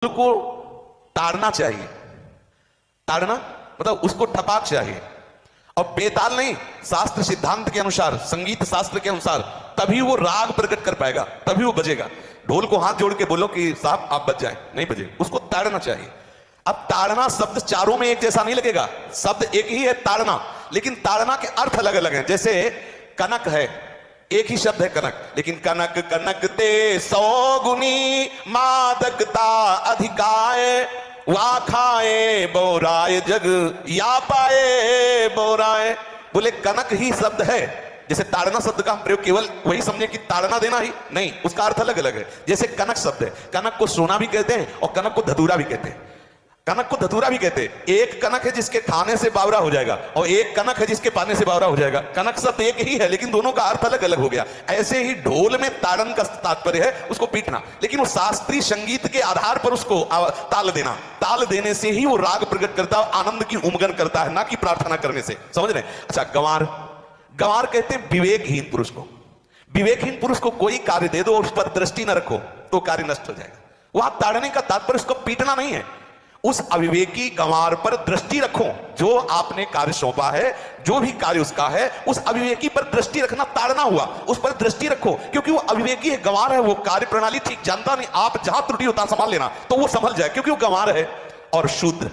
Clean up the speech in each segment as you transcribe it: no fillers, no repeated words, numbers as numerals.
को ताड़ना चाहिए। ताड़ना मतलब उसको ठपाक चाहिए, और बेताल नहीं, शास्त्र सिद्धांत के अनुसार, संगीत शास्त्र के अनुसार तभी वो राग प्रकट कर पाएगा, तभी वो बजेगा। ढोल को हाथ जोड़ के बोलो कि साहब आप बज जाए, नहीं बजे, उसको ताड़ना चाहिए। अब ताड़ना शब्द चारों में एक जैसा नहीं लगेगा, शब्द एक ही है ताड़ना, लेकिन ताड़ना के अर्थ अलग अलग हैं। जैसे कनक है, एक ही शब्द है कनक, लेकिन कनक कनक ते 100 गुनी मादकता अधिकाए, वा खाए बोराए जग या पाए बोराए। बोले कनक ही शब्द है। जैसे ताड़ना शब्द का हम प्रयोग केवल वही समझे कि ताड़ना देना ही नहीं, उसका अर्थ अलग अलग है। जैसे कनक शब्द है, कनक को सोना भी कहते हैं और कनक को धतूरा भी कहते हैं। कनक को धतूरा भी कहते हैं। एक कनक है जिसके खाने से बावरा हो जाएगा, और एक कनक है जिसके पाने से बावरा हो जाएगा। कनक शब्द एक ही है, लेकिन दोनों का अर्थ अलग अलग हो गया। ऐसे ही ढोल में ताड़न का तात्पर्य है उसको पीटना, लेकिन वो शास्त्रीय संगीत के आधार पर उसको ताल देना। ताल देने से ही वो राग प्रकट करता है, आनंद की उमगन करता है, ना कि प्रार्थना करने से। समझ रहे? अच्छा, गंवार, गंवार कहते हैं विवेकहीन पुरुष को। विवेकहीन पुरुष को कोई कार्य दे दो और उस पर दृष्टि न रखो तो कार्य नष्ट हो जाएगा। वहां ताड़ने का तात्पर्य उसको पीटना नहीं है, उस अविवेकी गंवार पर दृष्टि रखो। जो आपने कार्य सौंपा है, जो भी कार्य उसका है, उस अविवेकी पर दृष्टि रखना ताड़ना हुआ। उस पर दृष्टि रखो, क्योंकि वो अविवेकी है, गंवार है, वो कार्य प्रणाली ठीक जानता नहीं। आप जहां त्रुटि होता संभाल लेना तो वो संभल जाए, क्योंकि वो गंवार है। और शूद्र,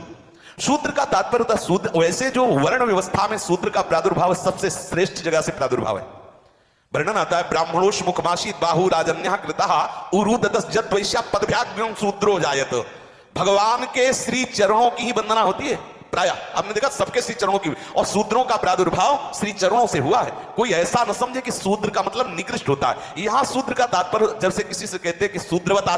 शूद्र का तात्पर्य होता शूद्र। वैसे जो वर्ण व्यवस्था में शूद्र का प्रादुर्भाव सबसे श्रेष्ठ जगह से प्रादुर्भाव है। वर्णन आता है, ब्राह्मणोष मुखमाशीत बाहु राजन्यः कृतः उरुदतस् जत वैश्या पदभ्याग्र्यं शूद्रो जायत। भगवान के श्री चरणों की ही वंदना होती है प्राय। आपने देखा सबके श्री चरणों की, और शूद्रों का प्रादुर्भाव श्री चरणों से हुआ है। कोई ऐसा न समझे कि शूद्र का मतलब निकृष्ट होता है। यहां शूद्र का तात्पर्य, जब से किसी से कहते हैं कि शूद्रवत